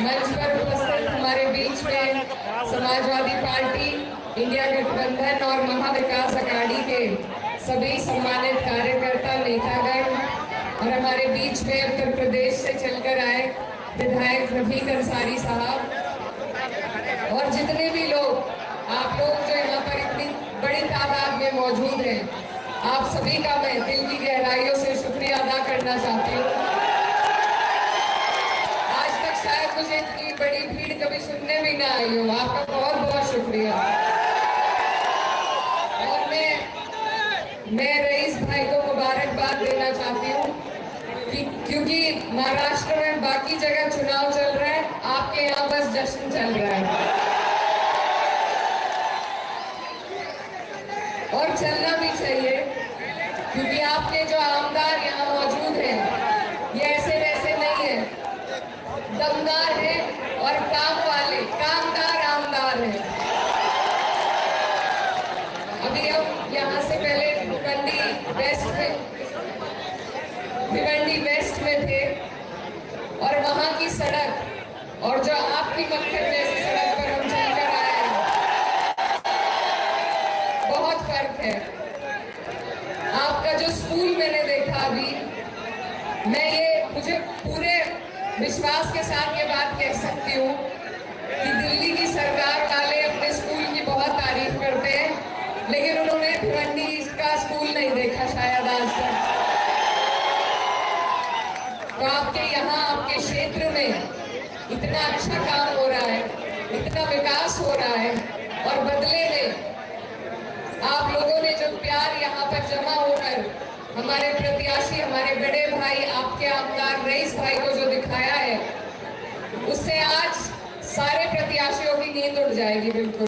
मंच पर उपस्थित हमारे बीच में समाजवादी पार्टी, इंडिया गठबंधन और महाविकास अघाड़ी के सभी सम्मानित कार्यकर्ता, नेतागण और हमारे बीच में उत्तर प्रदेश से चलकर आए विधायक रफीक अंसारी साहब और जितने भी लोग, आप लोग जो यहाँ पर इतनी बड़ी तादाद में मौजूद हैं, आप सभी का मैं दिल की गहराइयों से शुक्रिया अदा करना चाहती हूँ। आज तक शायद मुझे इतनी बड़ी भीड़ कभी सुनने भी ना आई हो। आपका बहुत बहुत शुक्रिया। और मैं रईस भाई को मुबारकबाद देना चाहती हूँ क्योंकि महाराष्ट्र में बाकी जगह चुनाव चल रहा है, आपके यहाँ बस जश्न चल रहा है और चलना भी चाहिए, क्योंकि आपके जो आमदार यहाँ मौजूद हैं ये ऐसे वैसे नहीं है, दमदार है और काम वाले, कामदार आमदार है। अभी हम यहाँ से पहले भिवंडी वेस्ट में थे और वहाँ की सड़क और जो आपकी मक्खर जैसी सड़क पर हम चलकर आए हैं, बहुत फर्क है। आपका जो स्कूल मैंने देखा अभी, मुझे पूरे विश्वास के साथ ये बात कह सकती हूँ कि दिल्ली की सरकार वाले अपने स्कूल की बहुत तारीफ करते हैं, लेकिन उन्होंने भिवंडी का स्कूल नहीं देखा शायद आज तक। तो आपके यहाँ, आपके क्षेत्र में इतना अच्छा काम हो रहा है, इतना विकास हो रहा है और बदले में आप लोगों ने जो प्यार यहाँ पर जमा होकर हमारे प्रत्याशी, हमारे बड़े भाई, आपके आमदार रईस भाई को जो दिखाया है, उससे आज सारे प्रत्याशियों की नींद उड़ जाएगी। बिल्कुल,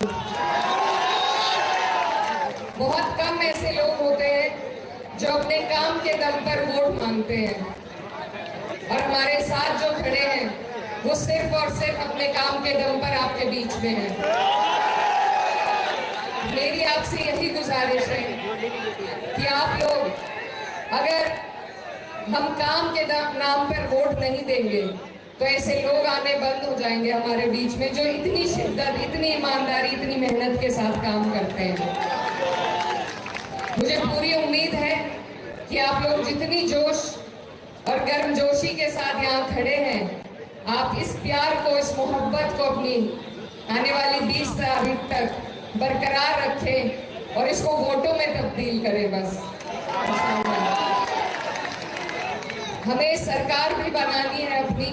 बहुत कम ऐसे लोग होते हैं जो अपने काम के दम पर वोट मांगते हैं और हमारे साथ जो खड़े हैं वो सिर्फ और सिर्फ अपने काम के दम पर आपके बीच में हैं। मेरी आपसे यही गुजारिश है कि आप लोग, अगर हम काम के नाम पर वोट नहीं देंगे तो ऐसे लोग आने बंद हो जाएंगे हमारे बीच में, जो इतनी शिद्दत, इतनी ईमानदारी, इतनी मेहनत के साथ काम करते हैं। मुझे पूरी उम्मीद है कि आप लोग जितनी जोश और गर्मजोशी के साथ यहाँ खड़े हैं, आप इस प्यार को, इस मोहब्बत को अपनी आने वाली 20 तारीख तक बरकरार रखें और इसको वोटों में तब्दील करें। बस हमें सरकार भी बनानी है अपनी,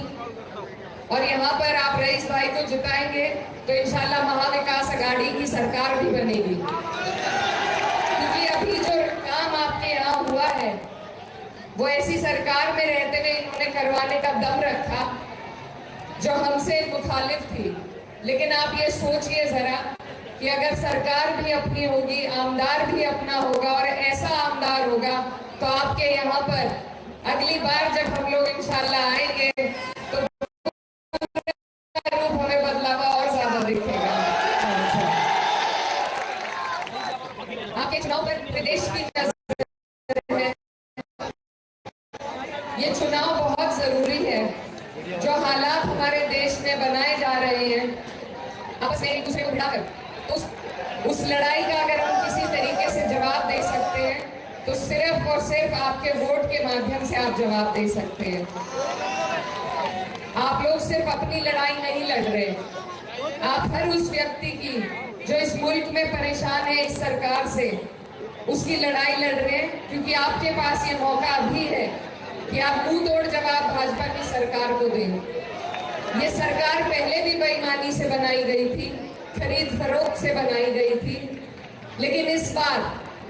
और यहाँ पर आप रईस भाई को जिताएंगे तो इंशाल्लाह महाविकास अघाड़ी की सरकार भी बनेगी। क्योंकि अभी जो काम आपके यहाँ हुआ है वो ऐसी सरकार में रहते हुए इन्होंने करवाने का दम रखा जो हमसे मुखालिफ थी। लेकिन आप ये सोचिए जरा कि अगर सरकार भी अपनी होगी, आमदार भी अपना होगा और ऐसा आमदार होगा, तो आपके यहाँ पर अगली बार जब हम लोग इंशाल्लाह आएंगे तो रूप हमें बदलावा और ज्यादा दिखेगा। आपके चुनाव पर प्रदेश की नजर है, ये चुनाव बहुत जरूरी है। जो हालात हमारे देश में बनाए जा रहे हैं आपस में एक दूसरे को भिड़ाकर, तो उस लड़ाई का अगर हम किसी तरीके से जवाब दे सकते हैं तो सिर्फ और सिर्फ आपके वोट के माध्यम से आप जवाब दे सकते हैं। आप लोग सिर्फ अपनी लड़ाई नहीं लड़ रहे, आप हर उस व्यक्ति की जो इस मुल्क में परेशान है इस सरकार से, उसकी लड़ाई लड़ रहे हैं, क्योंकि आपके पास ये मौका अभी है कि आप मुंह तोड़ जवाब भाजपा की सरकार को दें। ये सरकार पहले भी बेईमानी से बनाई गई थी, खरीद फरोख्त से बनाई गई थी, लेकिन इस बार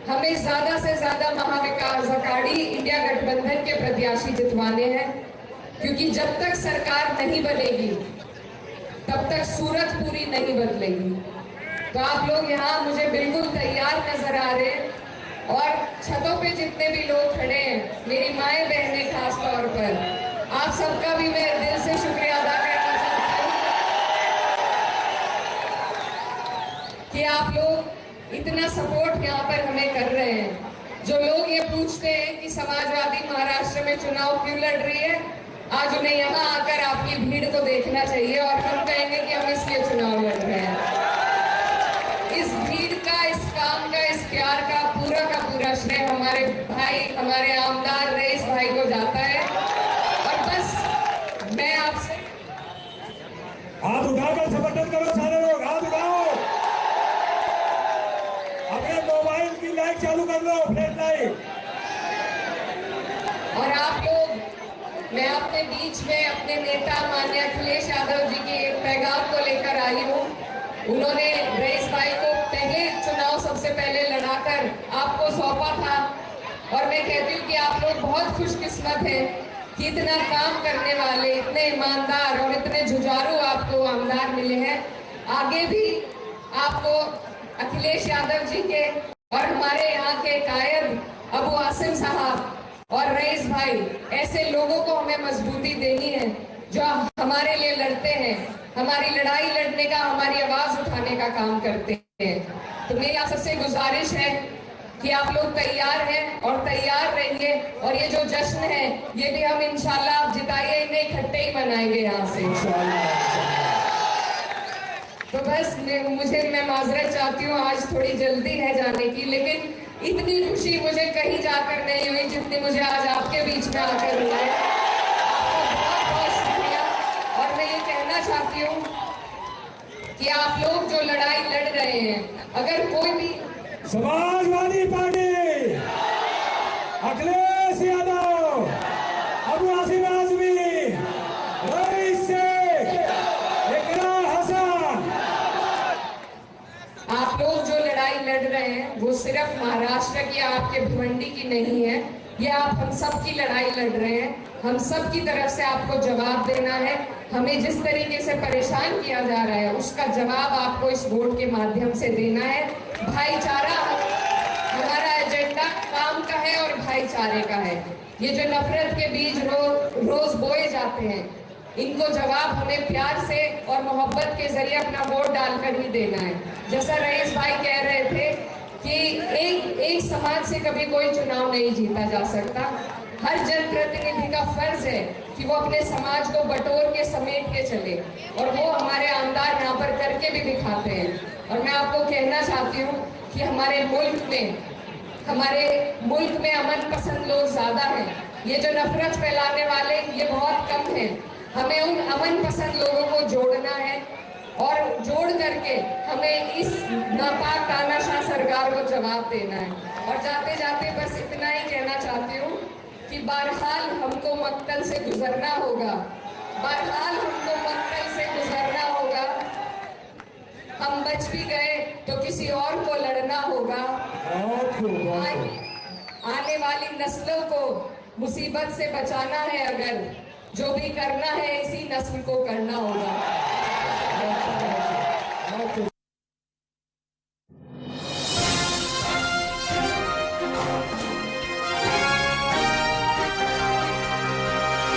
हमें ज्यादा से ज्यादा महाविकास अघाड़ी, इंडिया गठबंधन के प्रत्याशी जितवाने हैं, क्योंकि जब तक सरकार नहीं बनेगी तब तक सूरत पूरी नहीं बदलेगी। तो आप लोग यहाँ मुझे बिल्कुल तैयार नजर आ रहे हैं और छतों पे जितने भी लोग खड़े हैं, मेरी माएं बहनें खास तौर पर, आप सबका भी मैं दिल से शुक्रिया अदा करना चाहती हूँ कि आप लोग इतना सपोर्ट यहाँ पर हमें कर रहे हैं। जो लोग ये पूछते हैं कि समाजवादी महाराष्ट्र में चुनाव क्यों लड़ रही है, आज उन्हें यहाँ आकर आपकी भीड़ को देखना चाहिए और हम कहेंगे कि हम इसलिए चुनाव लड़ रहे हैं। इस भीड़ का, इस काम का, इस प्यार का पूरा श्रेय हमारे भाई, हमारे आमदार रईस भाई को जाता है। और बस मैं आपसे हाथ उठाकर समर्थन करो, सारे लोग हाथ उठाओ, अपने मोबाइल की लाइट चालू कर लो, फ्लैश लाइट। और आप लोग, मैं अपने बीच में अपने नेता माननीय अखिलेश यादव जी के एक पैगाम को लेकर आई हूँ। उन्होंने रईस भाई को पहले चुनाव सबसे पहले लड़ाकर आपको सौंपा था और मैं कहती हूँ कि आप लोग बहुत खुशकिस्मत हैं कि इतना काम करने वाले, इतने ईमानदार और इतने जुझारू आपको आमदार मिले हैं। आगे भी आपको अखिलेश यादव जी के और हमारे यहाँ के कायद अबू आसिम साहब और रईस भाई, ऐसे लोगों को हमें मजबूती देनी है जो हमारे लिए लड़ते हैं, हमारी लड़ाई लड़ने का, हमारी आवाज उठाने का काम करते हैं। तो मेरी आप सबसे गुजारिश है कि आप लोग तैयार हैं और तैयार रहिए। और ये जो जश्न है ये भी हम इंशाल्लाह, आप जिताइए इन्हें, इकट्ठे ही मनाएंगे यहाँ से। तो बस मैं माजरत चाहती हूँ, आज थोड़ी जल्दी है जाने की, लेकिन इतनी खुशी मुझे कहीं जाकर नहीं हुई जितनी मुझे आज आपके बीच में आकर हुई है। आपका बहुत बहुत शुक्रिया। और मैं ये कहना चाहती हूँ कि आप लोग जो लड़ाई लड़ रहे हैं, अगर कोई भी समाजवादी पार्टी, अखिलेश यादव, अबू आसिम आजमी, रईस शेख, इकरार हसन, आप लोग जो लड़ाई लड़ रहे हैं वो सिर्फ महाराष्ट्र की, आपके भिवंडी की नहीं है। ये आप हम सब की लड़ाई लड़ रहे हैं। हम सब की तरफ से आपको जवाब देना है। हमें जिस तरीके से परेशान किया जा रहा है उसका जवाब आपको इस वोट के माध्यम से देना है। भाईचारा हमारा एजेंडा काम का है और भाईचारे का है। ये जो नफरत के बीज रोज बोए जाते हैं, इनको जवाब हमें प्यार से और मोहब्बत के जरिए अपना वोट डालकर ही देना है। जैसा रईस भाई कह रहे थे कि एक समाज से कभी कोई चुनाव नहीं जीता जा सकता। हर जनप्रतिनिधि का फर्ज है कि वो अपने समाज को बटोर के समेट के चले, और वो हमारे आमदार यहाँ पर करके भी दिखाते हैं। और मैं आपको कहना चाहती हूँ कि हमारे मुल्क में अमन पसंद लोग ज्यादा हैं। ये जो नफरत फैलाने वाले ये बहुत कम हैं। हमें उन अमन पसंद लोगों को जोड़ना है और जोड़ करके हमें इस नापाक तानाशाह सरकार को जवाब देना है। और जाते जाते बस इतना ही कहना चाहती हूँ कि बहरहाल हमको मक्तल से गुजरना होगा, बहरहाल हमको मक्तल से गुजरना होगा। हम बच भी गए तो किसी और को लड़ना होगा। आने वाली नस्लों को मुसीबत से बचाना है, अगर जो भी करना है इसी नस्ल को